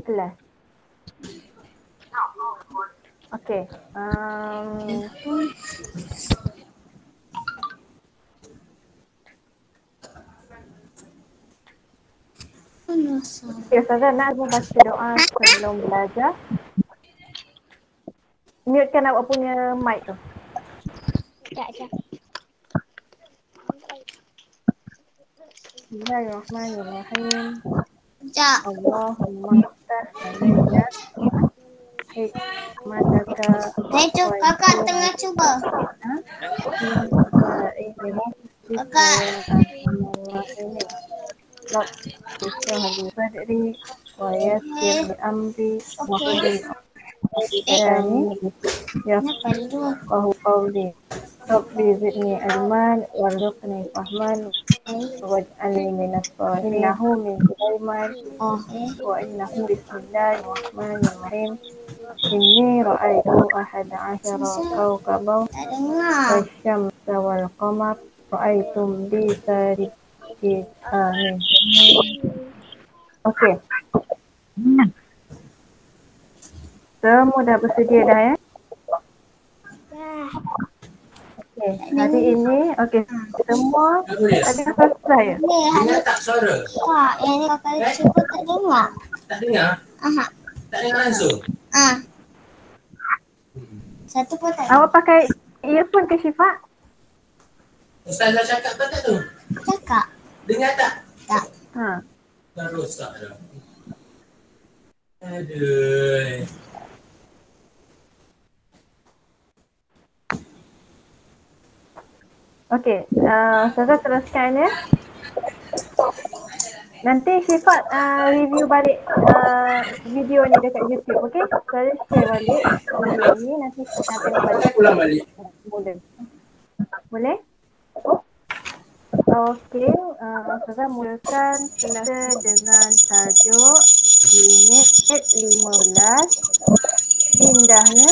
kelas. Okey. Okay, Ustazah nak baca doa sebelum belajar. Mutekan awak punya mic tu. Sekejap. Bismillahirrahmanirrahim. Sekejap. Allahumma ftah alayna hikmataka Itu kakak tengah cuba. Bismillahirrahmanirrahim. Rabb ishrah li sadri wa yassir li amri wahlul 'uqdatam yafqahu qawli. Rabbi zidni ilman warzuqni fahman waj'alni minas sholihin. Innahu min Sulaiman wa innahu bismillahirrahmanirrahim. Inni ra'aitu ahada asyara kawkaban Tak dengar. wasyamsa wal qamar ra'aitum li sajidin. Amin. Okey. Semua dah bersedia dah ya? Okey, hari ini semua ada selesai ya? Dengar tak suara? Wah, yang kakak cuba tak dengar. Tak dengar? Aha. Tak dengar langsung? Satu pun tak Awak pakai earphone ke Syifa? Ustazah cakap apa tak tu? cakap. Dengar tak? Tak. Ha. Dah rosak dah. Aduh. Okey, Ustazah teruskan ya. Nanti Syifa review balik video ni dekat YouTube, okey? Saya share balik video ni, nanti kita tengok balik. Saya ulang balik. Boleh? Okey, Ustazah mulakan kelas dengan tajuk unit 15, indahnya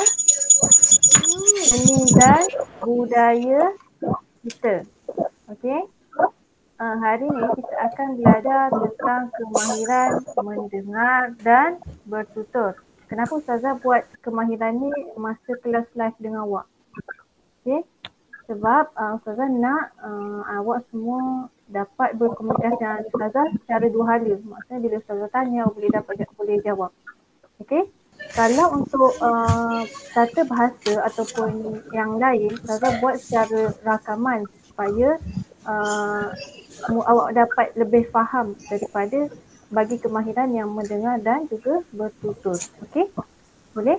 seni dan budaya kita. Okey? Hari ni kita akan belajar tentang kemahiran mendengar dan bertutur. Kenapa Ustazah buat kemahiran ni masa kelas live dengan awak? Okey? Sebab Ustazah nak awak semua dapat berkomunikasi dengan Ustazah secara dua hala. Maksudnya bila Ustazah tanya, boleh jawab. Okey? Kalau untuk tata bahasa ataupun yang lain, Ustazah buat secara rakaman supaya awak dapat lebih faham daripada bagi kemahiran yang mendengar dan juga bertutur. Okey? Boleh?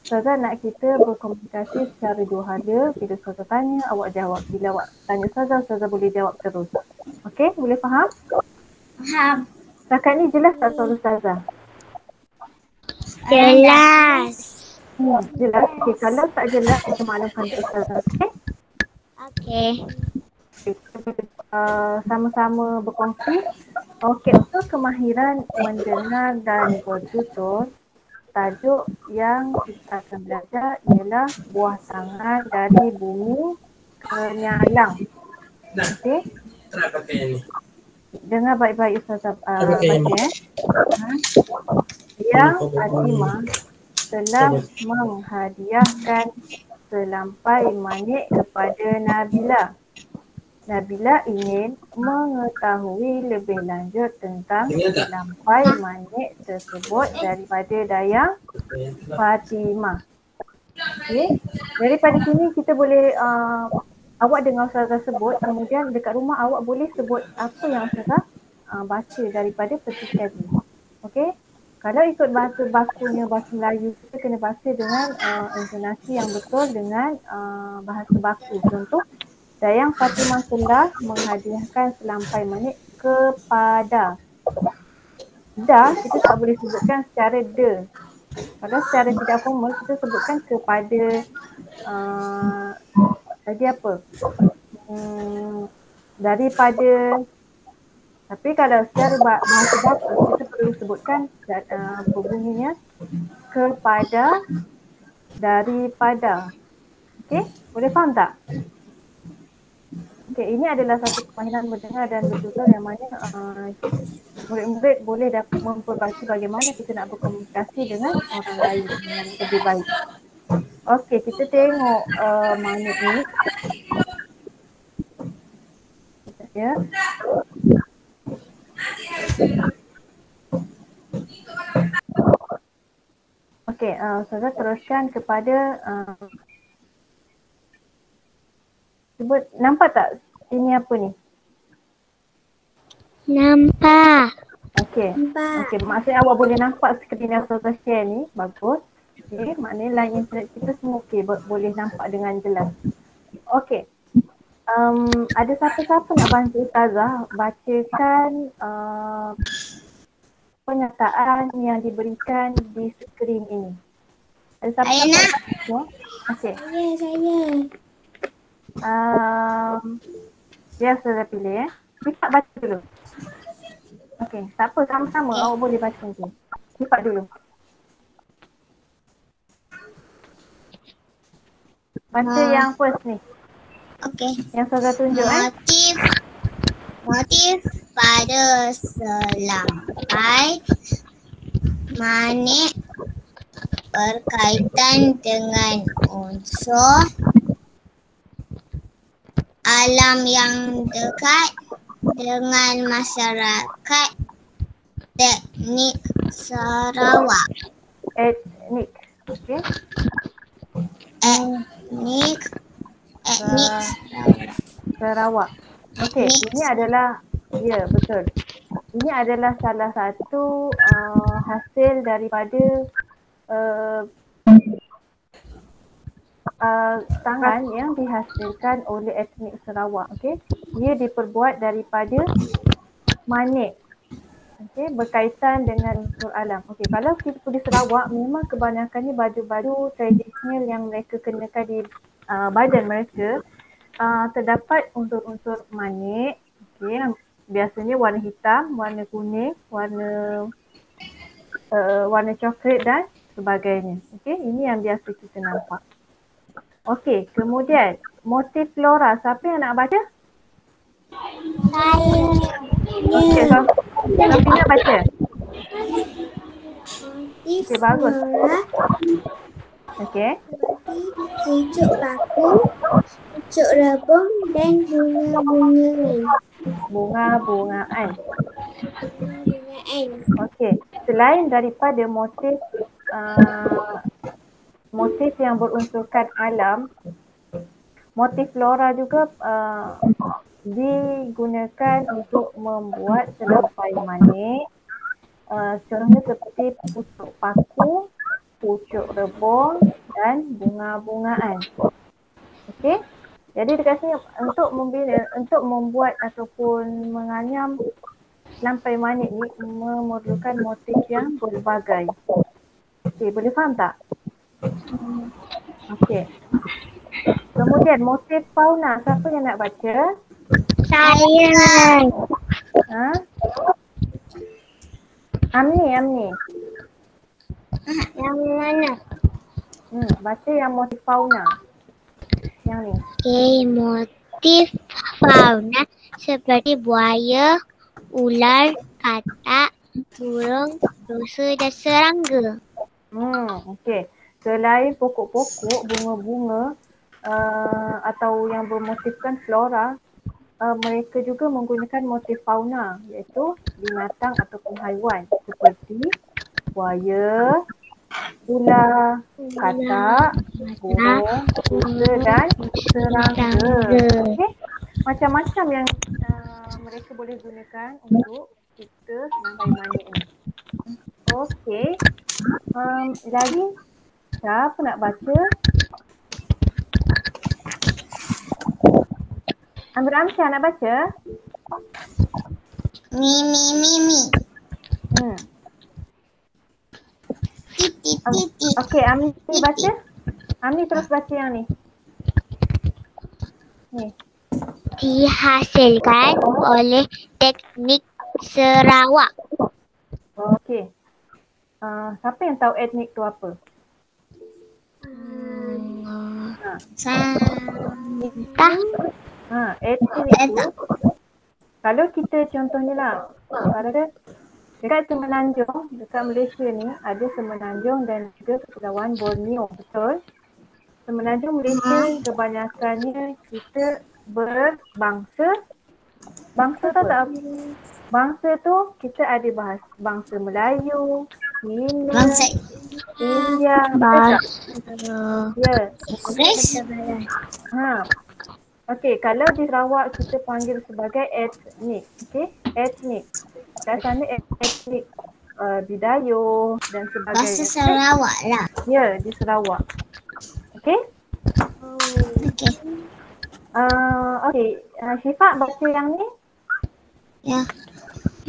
Ustazah nak kita berkomunikasi secara dua hala. Bila Ustazah tanya, awak jawab. Bila awak tanya Ustazah boleh jawab terus. Okey? Boleh faham? Faham. Setakat ni jelas tak soal Ustazah? Jelas. Jelas. Okey, kalau tak jelas, kita maklumkan ke Ustazah. Okey? Okey. Sama-sama berkongsi. Okey, untuk kemahiran mendengar dan bertutur, tajuk yang kita akan belajar ialah buah tangan dari bumi ke nyalang. Okey? Tak pakai yang ni. Dengar baik-baik Ustazah baca pakai yang ni. ya. Yang Fatimah telah menghadiahkan selampai manik kepada Nabila. Nabila ingin mengetahui lebih lanjut tentang selampai manik tersebut daripada Dayang Fatimah. Okay. Daripada sini kita boleh awak dengar Ustazah sebut, kemudian dekat rumah awak boleh sebut apa yang Ustazah baca daripada petikan ni. Okey? Kalau ikut bahasa bakunya bahasa Melayu, kita kena baca dengan intonasi yang betul dengan bahasa baku. Contoh, Dayang Fatimah telah menghadiahkan selampai manik kepada. Dah, kita tak boleh sebutkan secara de. Kalau secara tidak formal, kita sebutkan kepada lagi apa? Daripada. Tapi kalau secara bahasa baku, kita perlu sebutkan berbunyinya kepada, daripada. Okey? Boleh faham tak? Okey, ini adalah satu kemahiran mendengar dan bertutur yang mana murid-murid boleh dapat memperbaiki bagaimana kita nak berkomunikasi dengan orang lain dengan lebih baik. Okey, kita tengok mana ni. Ya. Okey, Ustazah teruskan kepada cuba nampak tak ini apa ni? Nampak. Okey. Okey, maksudnya awak boleh nampak skrin yang Ustazah share ni, bagus. Okey, maknanya line internet kita semua okey, boleh nampak dengan jelas. Okey. Ada siapa-siapa nak bantu Ustazah bacakan pernyataan yang diberikan di skrin ini. Ada siapa nak baca? Okey. Saya. Dia Ustazah pilih Sifat baca dulu. Okey, tak apa, sama-sama awak boleh baca nanti. Sifat dulu. Baca yang first ni. Okey. Yang Ustazah tunjuk Motif pada selampai manik berkaitan dengan unsur alam yang dekat dengan masyarakat teknik Sarawak. Etnik. Okey. Etnik Sarawak. Okey, ini adalah, ya betul. Ini adalah salah satu hasil daripada tangan yang dihasilkan oleh etnik Sarawak. Okey, ia diperbuat daripada manik. Okey, berkaitan dengan unsur alam. Okey, kalau kita pergi Sarawak, memang kebanyakannya baju-baju tradisional yang mereka kenakan di badan mereka terdapat unsur-unsur manik. Okey, biasanya warna hitam, warna kuning, warna coklat dan sebagainya. Okey, ini yang biasa kita nampak. Okey, kemudian motif flora. Siapa yang nak baca? Saya. Okey, Safi nak baca? Okey, bagus. Okey. Pucuk bakung, pucuk rebung dan bunga-bungaan. Bunga-bungaan. Okey, selain daripada motif yang berunsurkan alam, motif flora juga digunakan untuk membuat selampai manik. Contohnya seperti pucuk paku, pucuk rebung dan bunga-bungaan. Okey. Jadi dekat sini untuk membuat ataupun menganyam selampai manik ni memerlukan motif yang berbagai. Okey, boleh faham tak? Okey. Kemudian motif fauna, siapa yang nak baca? Saya. Amni. Yang mana? Baca yang motif fauna. Yang ni. Okey, motif fauna seperti buaya, ular, katak, burung, rusa dan serangga. Okey. Selain pokok-pokok, bunga-bunga atau yang bermotifkan flora, mereka juga menggunakan motif fauna, iaitu binatang ataupun haiwan seperti buaya, ular, katak, burung, rusa dan serangga. Okay? Macam-macam yang mereka boleh gunakan untuk cipta selampai manik ni. Okey. Lagi siapa nak baca? Amir Amsyah nak baca? Mimi. Titik. Okey, Amni baca. Amni terus baca yang ni. Ni. Dihasilkan oleh teknik Sarawak. Okey. Siapa yang tahu etnik tu apa? Santah. Etnik tu, kalau kita contohnya lah, ada dekat Semenanjung, dekat Malaysia ni ada Semenanjung dan juga Kepulauan Borneo, betul? Semenanjung Malaysia kebanyakannya kita berbangsa. Bangsa tahu tak apa? Bangsa tu kita ada bangsa Melayu, Cina, Bangsa India, ya. Okey, kalau di Sarawak kita panggil sebagai etnik, okey? Etnik. Kat sana etnik Bidayuh dan sebagainya. Bahasa Sarawak lah. Ya, di Sarawak. Okey? Okey. Okey, Syifa baca yang ni. Ya.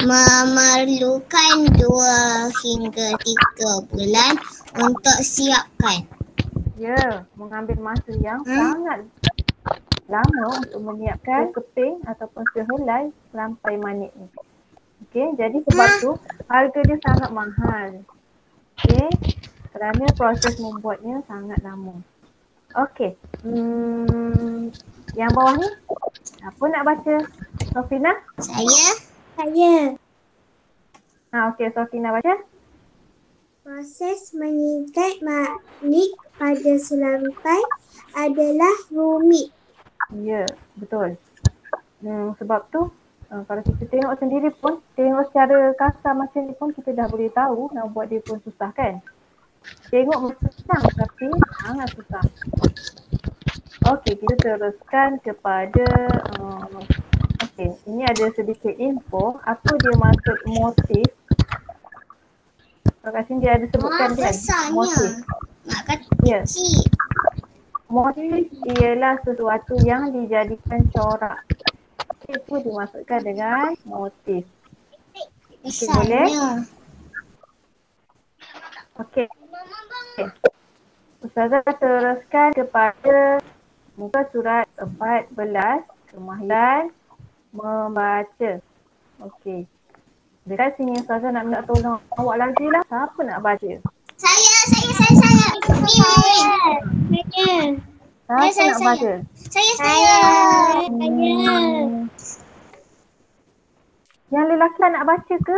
Memerlukan 2 hingga 3 bulan untuk siapkan. Ya, mengambil masa yang sangat lama untuk menyiapkan keping ataupun sehelai lampai manik ni. Okey, jadi sebab tu harga dia sangat mahal. Okey, kerana proses membuatnya sangat lama. Okey, yang bawah ni, siapa nak baca? Sofina? Saya. Okey, Sofina baca. Proses mengikat manik pada selampai adalah rumit. Ya, betul. Sebab tu kalau kita tengok sendiri pun, tengok secara kasar macam ni pun kita dah boleh tahu nak buat dia pun susah kan. Tengok macam senang tapi sangat susah. Okey, kita teruskan kepada okey, ini ada sedikit info apa dia maksud motif. Kat sini dia ada sebutkan kan motif. Nak kata Ya. Motif ialah sesuatu yang dijadikan corak. Itu dimaksudkan dengan motif. Okey, boleh? Okey. Ustazah teruskan kepada muka surat 14, kemahiran membaca. Okey. Dekat sini Ustazah nak minta tolong awak lagi lah. Siapa nak baca? Saya. Siapa nak baca? Saya. Yang lelaki nak baca ke?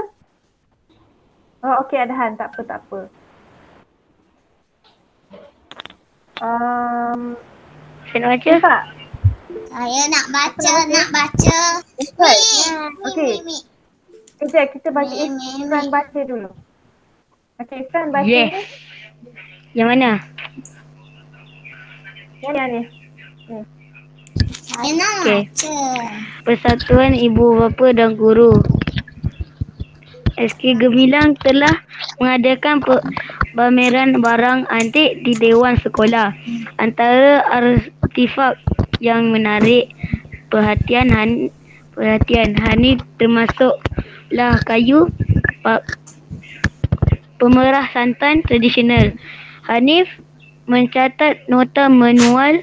Oh, okey, ada Han. Tak apa. Saya nak baca? Syifa. Saya nak baca. Okey. Sekejap, kita baca Ifran baca dulu. Okey, Ifran baca Yes. ni. Yang mana? Yang ni. Saya nak Okey. baca. Persatuan Ibu Bapa dan Guru SK Gemilang telah mengadakan pameran barang antik di Dewan Sekolah. Antara artifak yang menarik perhatian Hanif termasuklah kayu pemerah santan tradisional. Hanif mencatat nota manual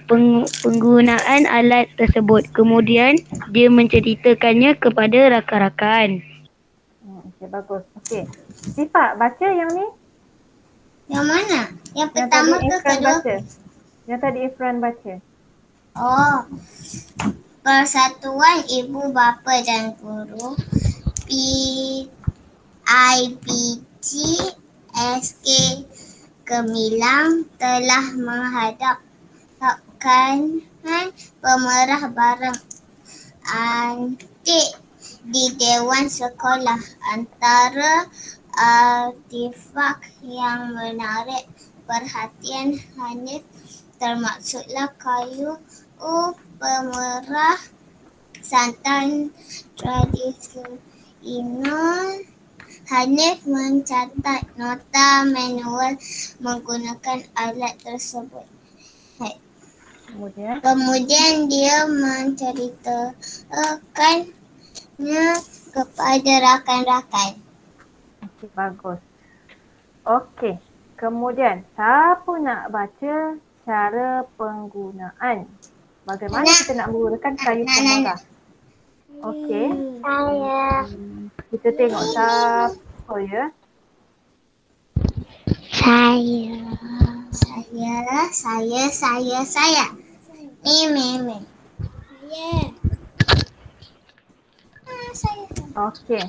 penggunaan alat tersebut. Kemudian dia menceritakannya kepada rakan-rakan. Okey, bagus. Okey. Syifa, baca yang ni. Yang mana? Yang Yang pertama tadi ke Ifran kedua? baca. Yang tadi Ifran baca. Oh. Persatuan Ibu Bapa dan Guru PIBG SK Gemilang telah menghadapkan pemerah barang antik di Dewan Sekolah. Antara artifak yang menarik perhatian Hanif termasuklah kayu pemerah santan tradisional. Hanif mencatat nota manual menggunakan alat tersebut. Kemudian dia menceritakannya kepada rakan-rakan. Okey, bagus. Okey. Kemudian, siapa nak baca cara penggunaan? Bagaimana kita nak menggunakan kayu pemerah? Okey. Saya. Kita tengok siapa ya. Saya. Meme. Saya. Saya. Okey.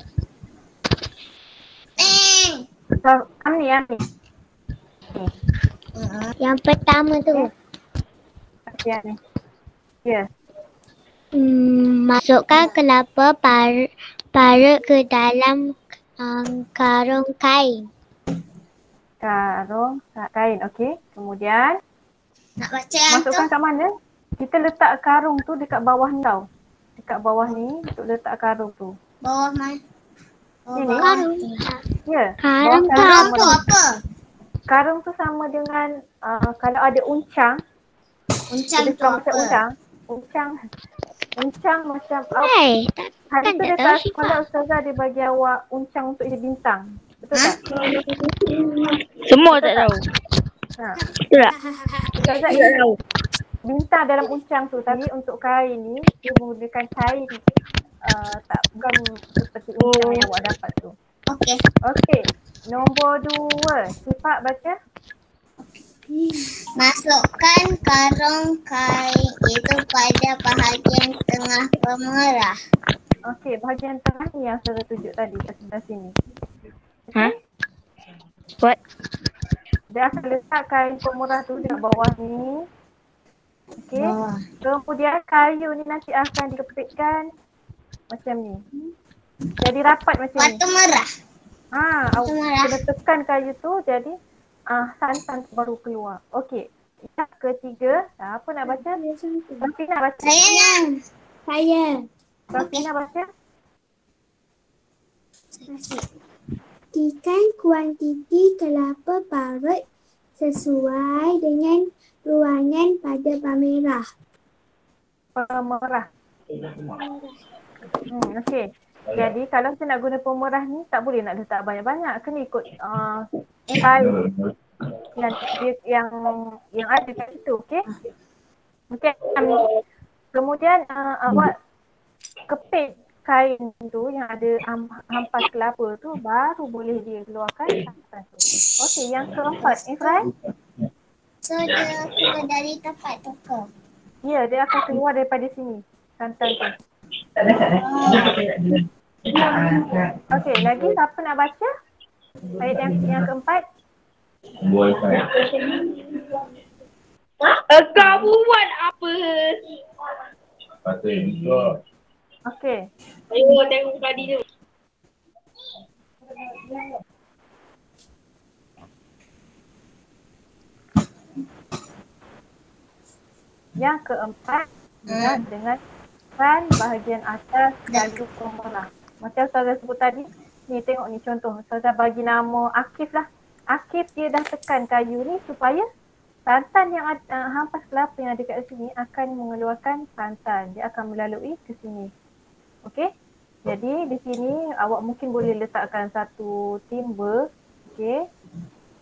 Mem. So, Ami. Yang pertama tu. Okey, Ami. Ya. Masukkan kelapa parut ke dalam karung kain. Karung kain. Okey. Kemudian Nak baca yang tu? masukkan kat mana? Kita letak karung tu dekat bawah ni tau. Dekat bawah ni untuk letak karung tu. Bawah mana? Sini. Bawah Karung. tu. Ya. Karung bawah tu Karung sama tu dengan- apa? Karung tu sama dengan kalau ada uncang. Uncang Dia tu suka macam apa? Uncang macam Hai, hari kan tu tak dekat tahu sih, sekolah Ustazah dia bagi awak uncang untuk jadi bintang. Betul Ha? tak? Semua tak tahu. Ha. Betul tak? Ustazah Tak tahu. bintang dalam uncang tu tapi untuk kain ni dia menggunakan kain bukan seperti uncang yang awak dapat tu. Okey. Okey. Nombor 2. Sifat baca. Masukkan karung kain itu pada bahagian tengah pemerah. Okey, bahagian tengah ni yang saya tunjuk tadi kat sebelah sini. Ha? What? Dia akan letak kain pemerah tu dekat bawah ni. Okey. Bawah. Kemudian kayu ni nanti akan dikepitkan macam ni. Jadi rapat macam ni. Batu merah. Awak merah. kena tekan kayu tu jadi santan tu baru keluar. Okey. Yang ketiga, apa nak baca? Rafina baca. Saya. Saya. Rafina baca. Pastikan kuantiti kelapa parut sesuai dengan ruangan pada pamerah. Pemerah. Okey. Jadi kalau kita nak guna pemerah ni tak boleh nak letak banyak-banyak. Kena ikut kayu yang ada kat situ. Okey. Okey. Kemudian awak kepit kain tu yang ada hampas kelapa tu baru boleh dia keluarkan santan tu. Okey, yang keempat, Ifran. So dia keluar dari tempat tu ke? Ya, dia akan keluar daripada sini santan tu. Okey, lagi siapa nak baca? Ayat yang keempat. Kau buat apa? Okey. Ayo tengok tadi tu. Yang keempat dengan fan bahagian atas lalu pemerah. Macam Ustazah sebut tadi, ni tengok ni contoh. Ustazah bagi nama Akif lah. Akif dia dah tekan kayu ni supaya santan yang hampas kelapa yang ada kat sini akan mengeluarkan santan. Dia akan melalui ke sini. Okey. Jadi di sini awak mungkin boleh letakkan satu timba, okey,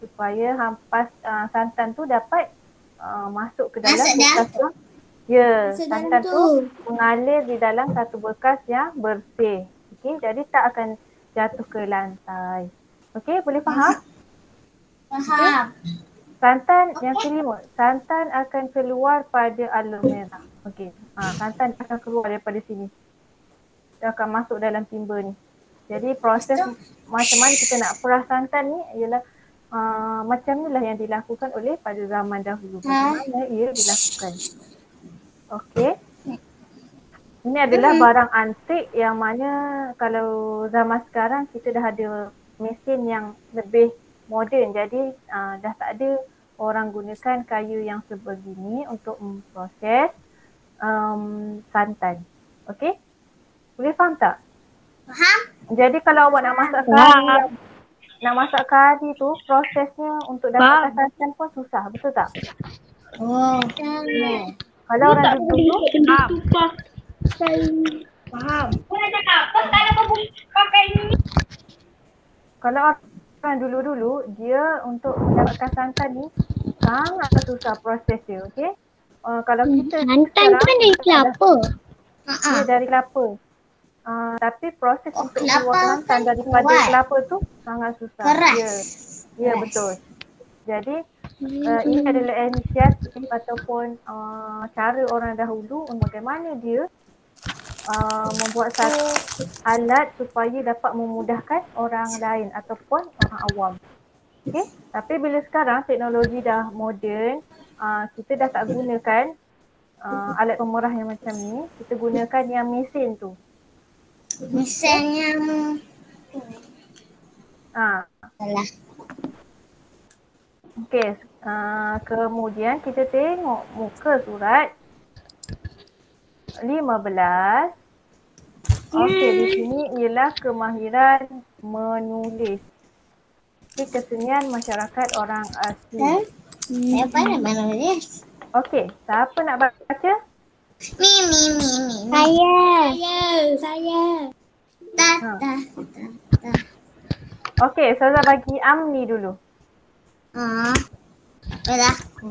supaya hampas santan tu dapat masuk ke dalam Masuk dah? bekas tu. Ya, Masuk santan dalam tu tu. mengalir di dalam satu bekas yang bersih. Okey, jadi tak akan jatuh ke lantai. Okey, boleh faham? Faham. Santan yang kelima, santan akan keluar pada alur merah. Okey. Santan akan keluar daripada sini. Dia akan masuk dalam timba ni. Jadi proses macam mana kita nak perah santan ni ialah macam inilah yang dilakukan oleh pada zaman dahulu. Bagaimana ia dilakukan. Okey. Ini adalah barang antik yang mana kalau zaman sekarang kita dah ada mesin yang lebih moden. Jadi dah tak ada orang gunakan kayu yang sebegini untuk memproses santan. Okey? Boleh faham tak? Faham? Jadi kalau awak nak masak kari tu prosesnya untuk dapatkan santan pun susah. Betul tak? Oh. Kalau orang dulu Faham. kalau orang dulu-dulu dia untuk mendapatkan santan ni sangat susah proses dia, okey? Kalau kita Santan tu kan dari kelapa. dia dari kelapa. Tapi proses untuk kelapa keluar santan kan daripada kuat. kelapa tu sangat susah. Keras. Ya, betul. Jadi Ini adalah inisiatif ataupun cara orang dahulu bagaimana dia membuat satu alat supaya dapat memudahkan orang lain ataupun orang awam. Okey, tapi bila sekarang teknologi dah moden, kita dah tak gunakan alat pemerah yang macam ni, kita gunakan yang mesin tu. Misalnya salah. Okey, kemudian kita tengok muka surat 15. Okey, di sini ialah kemahiran menulis. Okey, kesenian masyarakat orang asli. Saya pandai menulis. Okey, siapa nak baca? Mi. Saya. Ta. Okey, Ustazah bagi Amni dulu. Dah.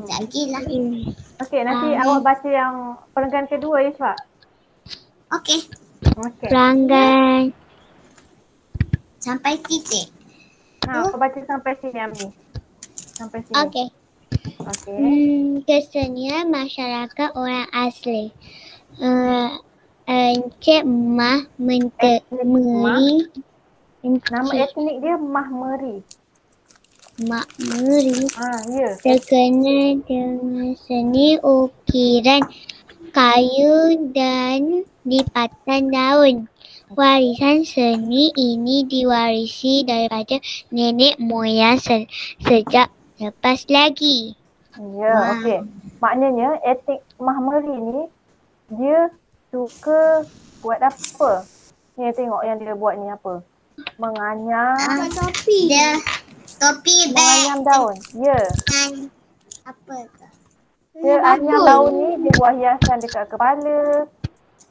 Lagi lah. Okey, nanti awak baca yang perenggan kedua ya, Syuak? Okey. Okey. Pelanggan. Sampai titik. Awak baca sampai sini Amni. Sampai sini. Okey. Okey. Kesenian masyarakat orang asli. Encik Mah Menteri. Nama etnik dia Mahmeri. Mak Meri Ya. terkenal dengan seni ukiran kayu dan lipatan daun. Warisan seni ini diwarisi daripada nenek moyang sejak lepas lagi. Ya, okey. Maknanya etnik Mahmeri ni dia suka buat apa? Ni tengok yang dia buat ni apa? Menganyam, Topi. Dia topi menganyam beg. daun. Ya. Dan apa tu? Dia anyam daun ni dia buat hiasan dekat kepala.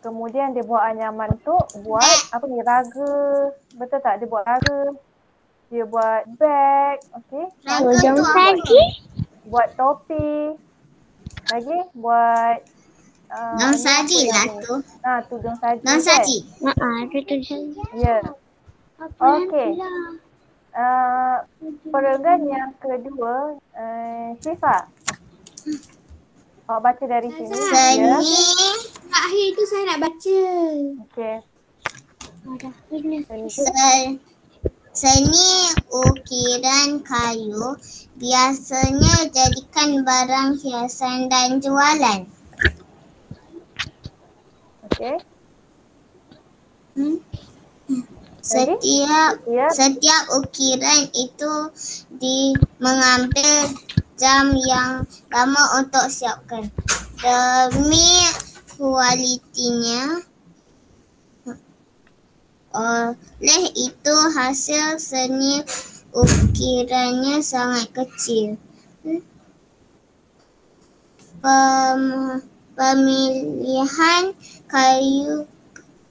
Kemudian dia buat anyaman tu buat apa ni, raga. Betul tak? Dia buat raga. Dia buat beg. Okey. Raga Hujung tu apa? saji. Buat topi. Lagi buat Daun saji lah tu. tudung saji. Daun saji. Ada tulisan. Ya. Okey. Perenggan yang kedua, Syifa. Awak baca dari sini. Ya. Seni. Akhir tu saya nak baca. Okey. Seni ukiran kayu biasanya jadikan barang hiasan dan jualan. Okey. Setiap ukiran itu mengambil jam yang lama untuk siapkan. Demi kualitinya, oleh itu hasil seni ukirannya sangat kecil. Pemilihan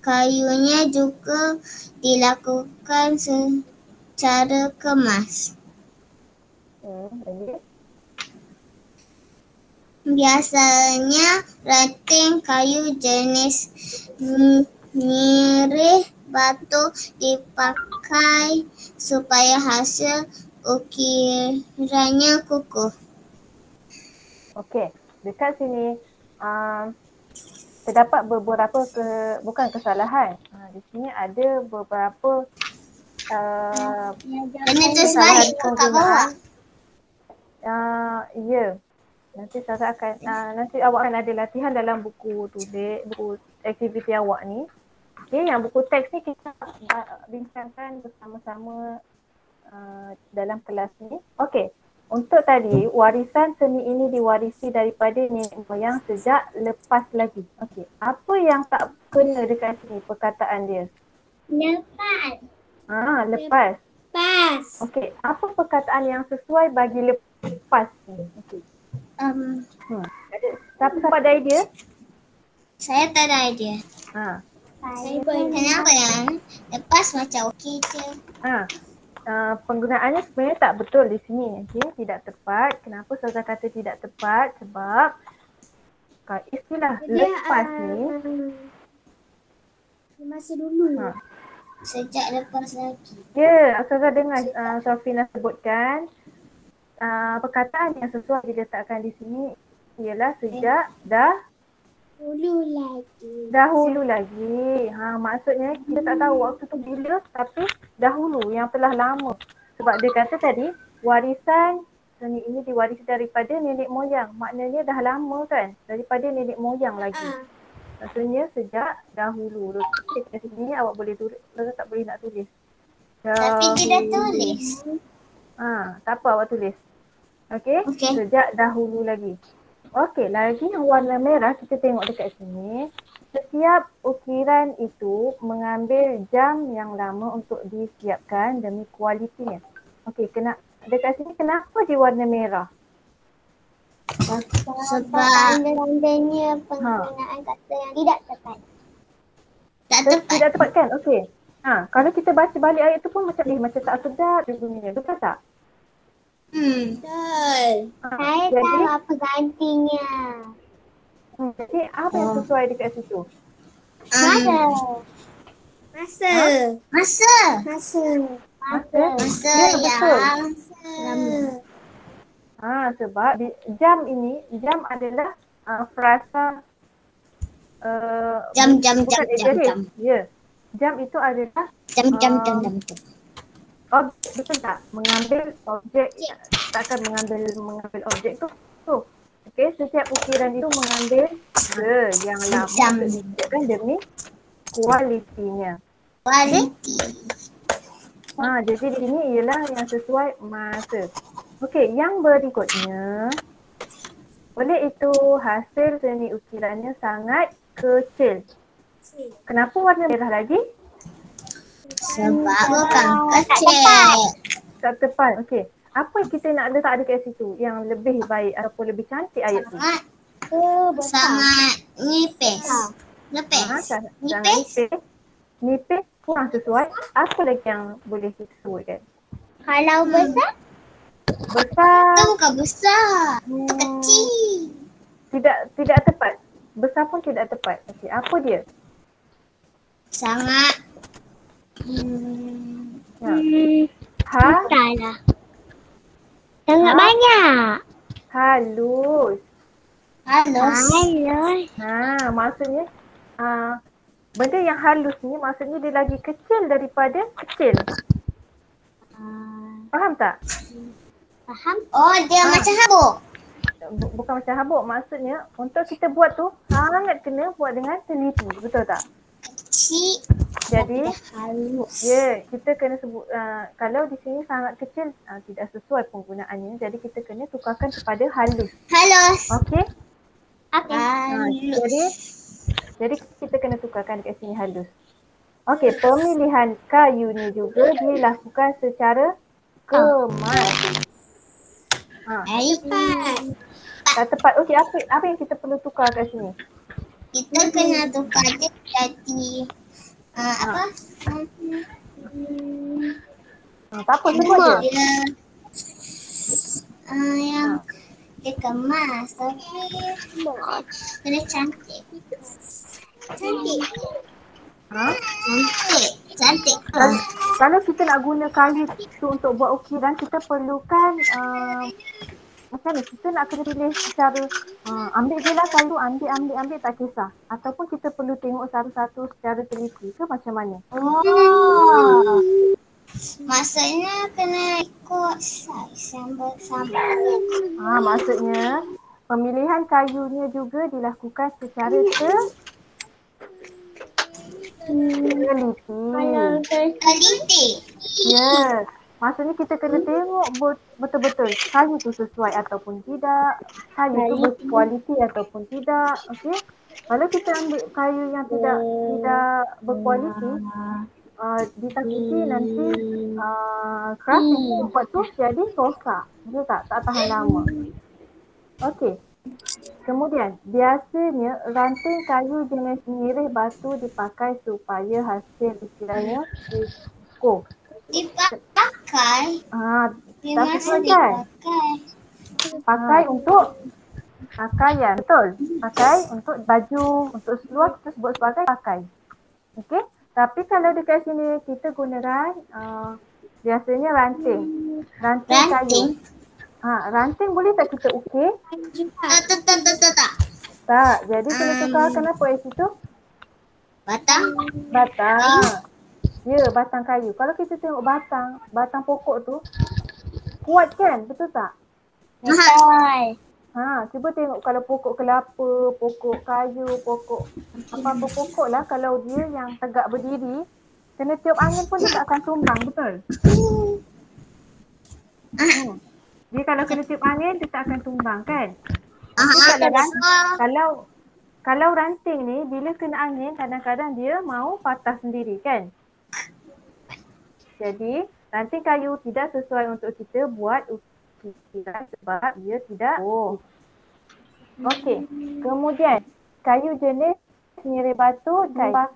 kayunya juga dilakukan secara kemas. Biasanya ranting kayu jenis nirih batu dipakai supaya hasil ukirannya kukuh. Okey. Dekat sini terdapat beberapa bukan kesalahan. Di sini ada beberapa Kena terus balik kat bawah. Ya. Nanti saya akan nanti awak akan ada latihan dalam buku tulis, buku aktiviti awak ni. Okey, yang buku teks ni kita bincangkan bersama-sama dalam kelas ni. Okey. Untuk tadi, warisan seni ini diwarisi daripada nenek moyang sejak lepas lagi. Okey. Apa yang tak kena dekat sini perkataan dia? Lepas. Lepas. Pas. Okey. Apa perkataan yang sesuai bagi lepas ni? Okey. Siapa ada idea? Saya tak ada idea. Kenapa yang lepas macam okey je? Penggunaannya sebenarnya tak betul di sini. Okay? Tidak tepat. Kenapa saya kata tidak tepat? Sebab istilah lepas ni Masa dulu. Sejak lepas lagi. Ya, Ustazah dengar Safina sebutkan perkataan yang sesuai diletakkan di sini ialah sejak Dulu lagi. dahulu lagi. Maksudnya kita tak tahu waktu tu bila, tapi dahulu yang telah lama. Sebab dia kata tadi warisan seni ini diwarisi daripada nenek moyang. Maknanya dah lama kan, daripada nenek moyang lagi. Maksudnya sejak dahulu. Kat sini awak boleh tulis, tak boleh nak tulis. Tapi dia dah tulis. Tak apa awak tulis. Okey? Okey. Sejak dahulu lagi. Okey, lagi yang warna merah kita tengok dekat sini. Setiap ukiran itu mengambil jam yang lama untuk disiapkan demi kualitinya. Okey, dekat sini kenapa dia warna merah? Sebab tanda-tandanya penggunaan kata yang tidak tepat. Tak tepat. Tidak tepat kan? Okey. Kalau kita baca balik ayat tu pun macam tak sedap dia bunyinya. Betul tak? Betul. Saya Jadi, tahu apa gantinya. jadi apa yang sesuai dekat situ? Masa. Masa. Masa. Masa. Masa Ya, betul. yang Sebab jam adalah frasa jam. Ya. Jam itu adalah Jam. betul tak? Mengambil objek, takkan mengambil objek tu. Okey, setiap ukiran itu mengambil yang lama Jam. untuk disediakan demi kualitinya. Kualiti. Jadi di sini ialah yang sesuai masa. Okey, yang berikutnya. Oleh itu hasil seni ukirannya sangat kecil. Kenapa warna merah lagi? Sebab bukan kecil. Tak tepat. Okey. Apa yang kita nak letak dekat situ yang lebih baik ataupun lebih cantik ayat tu? Sangat nipis. Sangat Nipis. Nipis kurang sesuai. Apa lagi yang boleh kita sebutkan? Kalau besar, Besar itu bukan besar. Itu kecil. tidak tepat. Besar pun tidak tepat. Okey, apa dia? Sangat Entahlah. Sangat banyak. Halus. halus. Maksudnya benda yang halus ni maksudnya dia lagi kecil daripada kecil. Faham tak? Faham? Oh, dia macam habuk. Bukan macam habuk. Maksudnya untuk kita buat tu sangat kena buat dengan teliti. Betul tak? Kecil. Jadi Halus. kita kena sebut kalau di sini sangat kecil tidak sesuai penggunaannya. Jadi kita kena tukarkan kepada halus. Halus. Okey? Halus. Jadi kita kena tukarkan dekat sini halus. Okey, pemilihan kayu ni juga dilakukan secara kemas. Tepat. Tak tepat. Okey, apa yang kita perlu tukar kat sini? Kita kena tukar dia jadi apa? Tak apa, sebut je. Dia yang dia kemas tapi kena cantik. Cantik. Cantik. Kalau kita nak guna kayu tu untuk buat ukiran, kita perlukan macam ni, kita nak kena pilih secara ambil je lah kayu, ambil tak kisah. Ataupun kita perlu tengok satu-satu secara teliti ke macam mana? Oh. Maksudnya kena ikut saiz yang bersama. Maksudnya pemilihan kayunya juga dilakukan secara Teliti. Ya. Maksudnya kita kena tengok betul-betul kayu tu sesuai ataupun tidak, kayu tu berkualiti ataupun tidak. Okey. Kalau kita ambil kayu yang tidak berkualiti, ditakuti nanti craft yang buat tu jadi rosak. Dia tak tahan lama. Okey. Kemudian biasanya ranting kayu jenis nirih batu dipakai supaya hasil ukirannya kukuh. Dipakai. Tak sesuai kan? Pakai untuk pakaian, betul? Pakai untuk baju, untuk seluar kita sebut sebagai pakai. Okey? Tapi kalau dekat sini kita gunakan biasanya ranting kayu. Ranting boleh tak kita ukir? Tak. Tak. Jadi kena tukarkan apa di situ? Batang. Batang. Ya, batang kayu. Kalau kita tengok batang pokok tu kuat kan? Betul tak? Betul. Cuba tengok kalau pokok kelapa, pokok kayu, pokok apa-apa pokok lah, kalau dia yang tegak berdiri, kena tiup angin pun dia tak akan tumbang, betul? Dia kalau kena tiup angin dia tak akan tumbang kan? Kalau ranting ni bila kena angin kadang-kadang dia mau patah sendiri kan? Jadi ranting kayu tidak sesuai untuk kita buat ukiran sebab dia tidak Okey. Kemudian kayu jenis nireh batu dan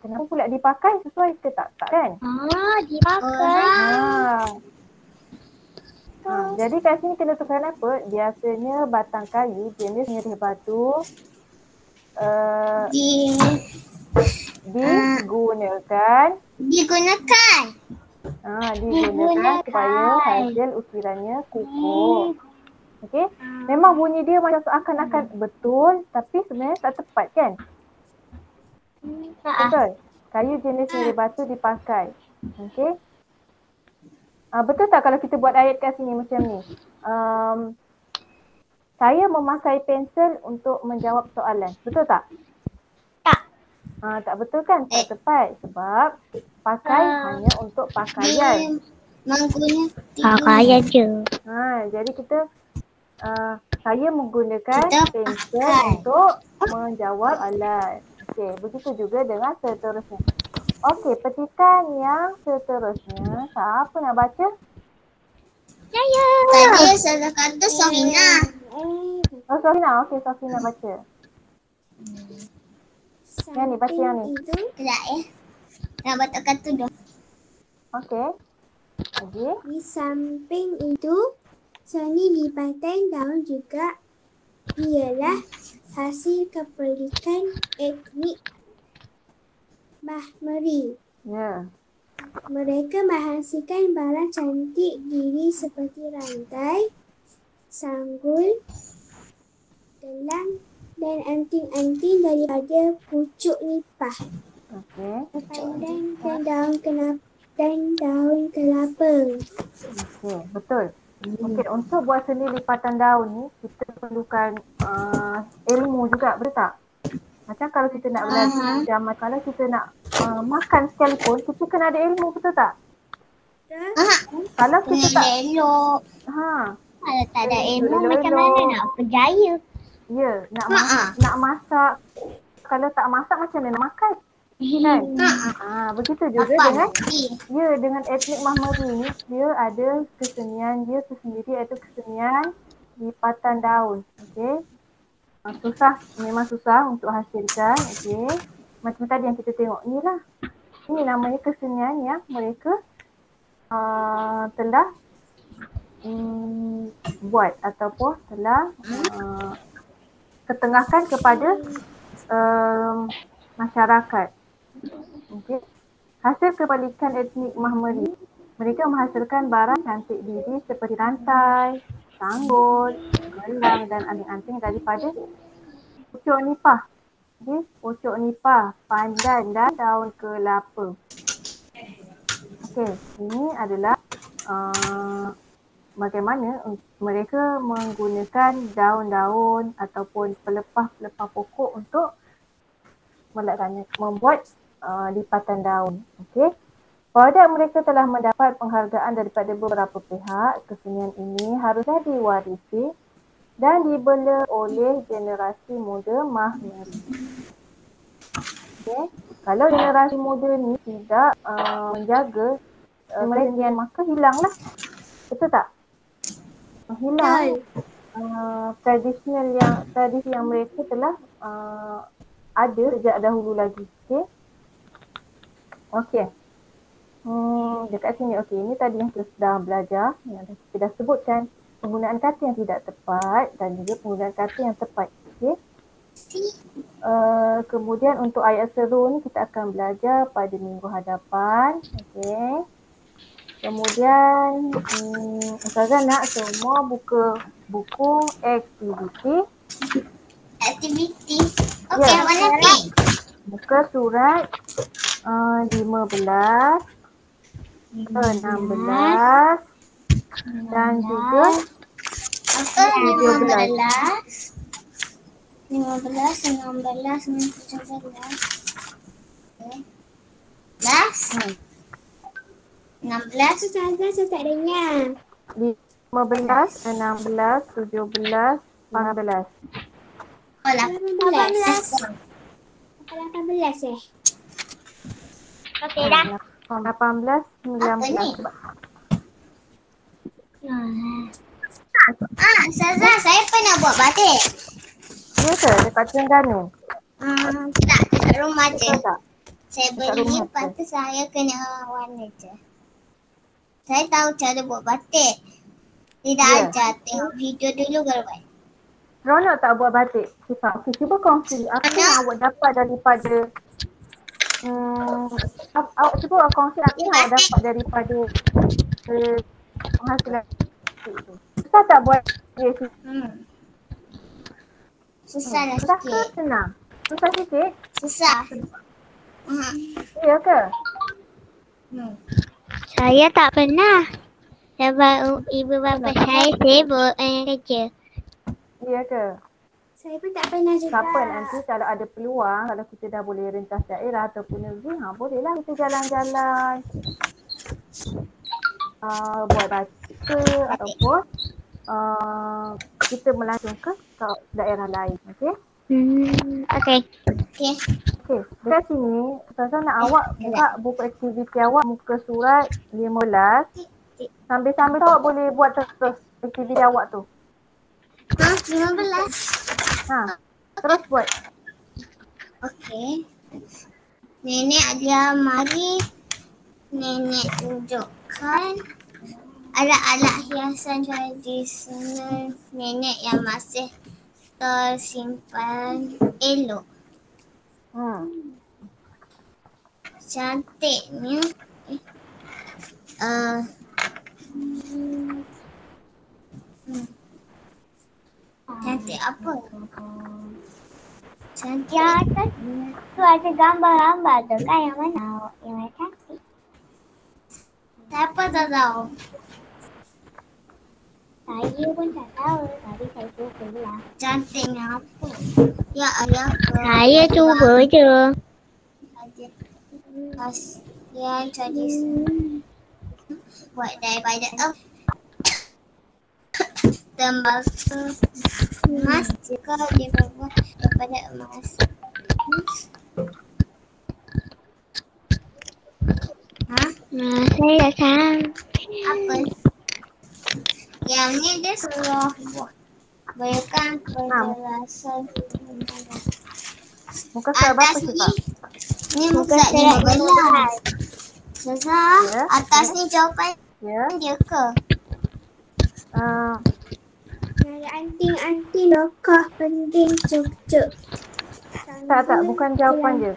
kenapa pula dipakai sesuai ke tak kan? Dipakai. Jadi kat sini kena tukarkan apa? Biasanya batang kayu jenis nireh batu digunakan supaya hasil ukirannya kukuh. Okey. Memang bunyi dia macam seakan-akan betul tapi sebenarnya tak tepat kan? Betul. Kayu jenis nireh batu dipakai. Okey. Betul tak kalau kita buat ayat kat sini macam ni? Saya memakai pensel untuk menjawab soalan. Betul tak? Tak. Tak betul kan? Tak tepat. Sebab pakai hanya untuk pakaian. Pakaian je. Jadi kita saya menggunakan pensel untuk menjawab soalan. Okey, begitu juga dengan seterusnya. Okey, petikan yang seterusnya. Siapa nak baca? Saya. Tadi saya kata Sofina. Sofina. Okey, Sofina baca. Yang ni, baca yang ni. Sekejap ya. Nak baca kata dulu. Okey. Lagi. Di samping itu, seni lipatan daun juga ialah hasil kepelikan etnik Mahmeri. Ya. Mereka menghasilkan barang cantik diri seperti rantai, sanggul, gelang dan anting-anting daripada pucuk nipah. Okey. Dan daun kelapa. Okey, betul. Okey, untuk buat seni lipatan daun ni kita perlukan ilmu juga, betul tak? Macam kalau kita nak belajar, kalau kita nak makan sekalipun, kita kena ada ilmu, betul tak? Kalau kita tak elok. Kalau tak ada ilmu macam mana nak berjaya? Ya, nak masak. Kalau tak masak macam mana nak makan? Kan? Begitu juga dengan etnik Mahmeri ni, dia ada kesenian dia tersendiri, iaitu kesenian lipatan daun. Okey. Memang susah untuk hasilkan. Okey. Macam tadi yang kita tengok ni lah. Ini namanya kesenian yang mereka telah buat ataupun telah ketengahkan kepada masyarakat. Okay. Hasil kepelikan etnik Mahmeri, mereka menghasilkan barang cantik diri seperti rantai, sanggul, gelang dan anting-anting daripada pucuk nipah. Okay. Pucuk nipah, pandan dan daun kelapa. Okey, ini adalah bagaimana mereka menggunakan daun-daun ataupun pelepah-pelepah pokok untuk membuat lipatan daun. Okey. Produk mereka telah mendapat penghargaan daripada beberapa pihak. Kesenian ini haruslah diwarisi dan dibela oleh generasi muda Mahmeri. Okey. Kalau generasi muda ni tidak menjaga kesenian, maka hilanglah. Betul tak? Hilang tradisi yang mereka telah ada sejak dahulu lagi. Okey. Okey. Dekat sini, okey, ini tadi yang kita sudah belajar, yang kita dah sebutkan penggunaan kata yang tidak tepat dan juga penggunaan kata yang tepat. Okey. Kemudian untuk ayat seru ni kita akan belajar pada minggu hadapan. Okey. Kemudian Ustazah nak semua buka buku aktiviti. Aktiviti. Okey, Ya. warna pink. Buka surat 15, 16 dan juga Apa 17. 15, 16, 17. 16. Ustazah, saya tak dengar. 15, 16, 17, 18. Oh, 18. 18 Okey dah. 18, 19. Ustazah, saya pernah buat batik. Ya ke? Dekat Terengganu? Tak, dekat rumah je. Betul tak? Saya Dekat beli, rumah lepas tu saya kena warna je. Saya tahu cara buat batik. Tidak Ya. ajar, tengok video dulu baru buat. Seronok tak buat batik? Okey, cuba kongsi apa yang awak dapat daripada awak cuba kongsi apa yang awak dapat daripada penghasilan itu. Susah tak buat kreatif? Susah lah Susah ke sikit. senang? Susah sikit? Susah. Ya ke? Saya tak pernah. Sebab ibu bapa saya sibuk dengan kerja. Ya ke? Saya pun tak pernah juga. Siapa nanti kalau ada peluang, kalau kita dah boleh rentas daerah ataupun negeri, bolehlah kita jalan-jalan. Buat batik ke ataupun kita melancong ke daerah lain. Okey? Okey. Okey. Okey, dekat sini Ustazah nak awak buka buku aktiviti awak muka surat 15. Sambil-sambil awak boleh buat terus aktiviti awak tu. 15. Terus buat. Okey. Nenek ada mari. Nenek tunjukkan alat-alat hiasan tradisional nenek yang masih tersimpan elok. Cantiknya. Cantik apa? Cantik atas tu ada gambar-gambar tu kan, yang mana? Yang mana cantik? Siapa tak tahu? Saya pun tak tahu. Tapi saya cubalah. Cantiknya apa? Ya ayah. Saya cuba je. Yang tradisional. Buat daripada tembakau emas juga dibuat daripada emas. Saya tak tahu. Apa? Yang ni dia suruh buat. Berikan penjelasan. Muka surat berapa Atas Syifa? ni muka surat 15. Ustazah, Ya, atas ni jawapan Ya. dia ke? Ada anting-anting lokah penting cuk-cuk. Tak, bukan jawapan je.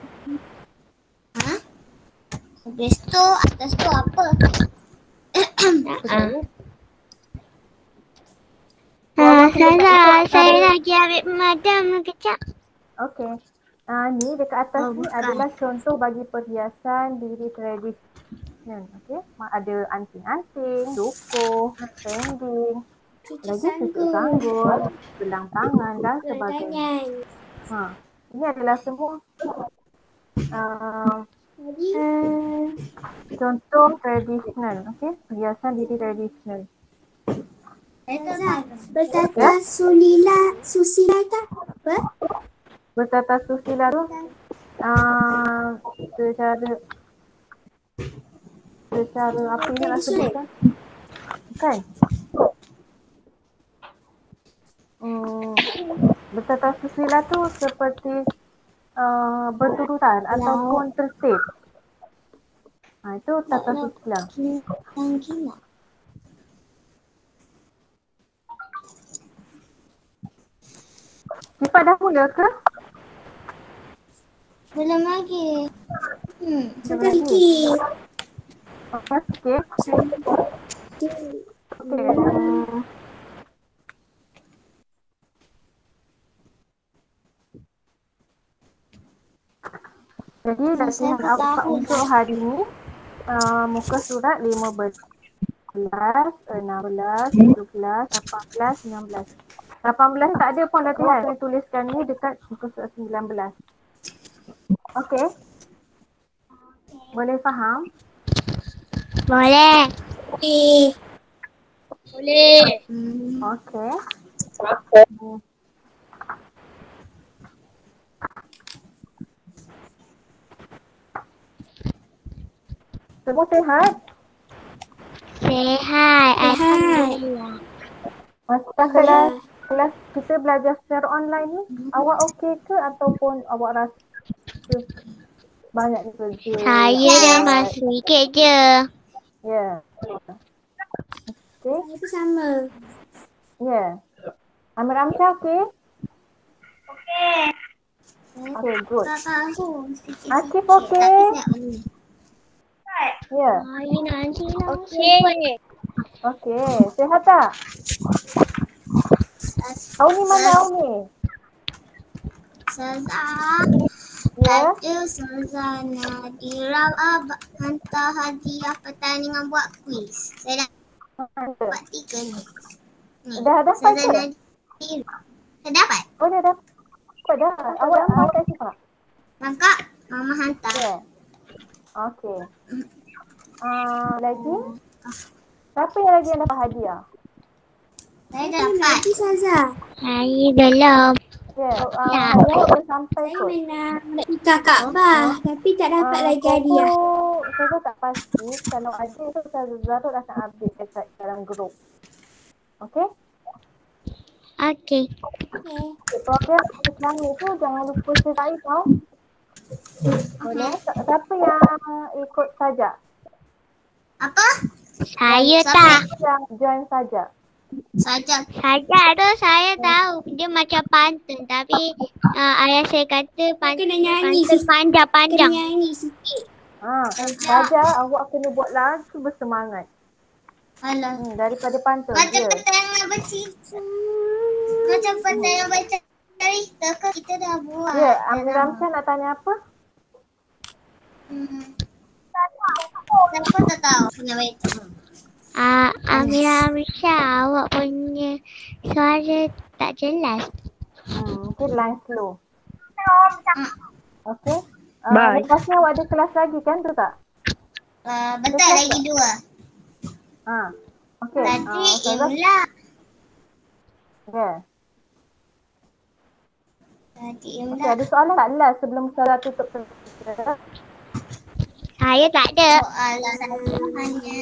Habis tu, atas tu apa? Saya lagi ambil pemadam kejap. Okey. Ni dekat atas ni bukan. adalah contoh bagi perhiasan diri tradisional. Okey. Ada anting-anting, dukuh, pending, lagi cucuk sanggul, gelang tangan dan sebagainya. Ini adalah semua contoh tradisional. Okey. Perhiasan diri tradisional. Bertata susila tak? Apa? Bertata susila tu secara apa yang nak sebutkan? Kan? Bertata susila tu seperti berturutan ataupun tertib. Itu tata susila. Gila. Sifat dah mula ke? Belum lagi. Sudah fikir. Okey. Okey. Jadi latihan awak untuk hari ni muka surat 15, 16, 17, 18, 19. 18 tak ada pun latihan. Saya tuliskan ni dekat muka surat 19. Okey. Boleh faham? Boleh. Boleh. Okey. Semua sihat? Sihat. Alhamdulillah. Masa kelas kita belajar secara online ni, awak okey ke ataupun awak rasa banyak kerja? Saya dah masuk sikit je. Ya. Okey. Itu sama. Ya. Amir Amsyah okey? Okey, good. Tak tahu. Akif okey? Ya. Saya nanti lah. Okey. Okey. Sihat tak? Auni mana Auni? Ustazah. Ya. Ada Ustazah Nadira hantar hadiah pertandingan buat kuis. Saya dah dapat 3 ni. Dah dapat Ustazah ke? Nadira. Saya dapat. Oh, dah dapat dah. Awak dah siap? Langkah Mama hantar. Ya. Okey. Lagi? Siapa yang lagi yang dapat hadiah? Saya dah dapat. Ustazah. Saya belum. Ya. Ya. Awak dah sampai kot. Kakak Bah, tapi tak dapat lagi hadiah. Saya tak pasti. Kalau ada tu saya Zarul akan update dekat dalam grup. Okey? Okey. Program Islam itu jangan lupa sertai tau. Boleh? Siapa yang ikut sajak? Apa? Saya Siapa tak. Yang join sajak. Sajak. Sajak tu saya tahu. Dia macam pantun. Tapi ayah saya kata pantun panjang-panjang. nyanyi sikit. Sajak awak kena buat lagu bersemangat. Alah. Daripada pantun. Macam Ya. pertanyaan bercerita. Macam pertanyaan baca cerita ke kita dah buat. Ya, Amir Ramsyah nak tanya apa? Siapa tak tahu punya baca. Amira Amrisha, awak punya suara tak jelas. Mungkin line slow. Okey. Bye. Lepas ni awak ada kelas lagi kan tu tak? Betul lagi 2. Okey. Tadi Ustazah? Imla. Ya. Tadi Okey, Imla. ada soalan tak last sebelum Ustazah tutup? Saya tak ada. Soalan hanya.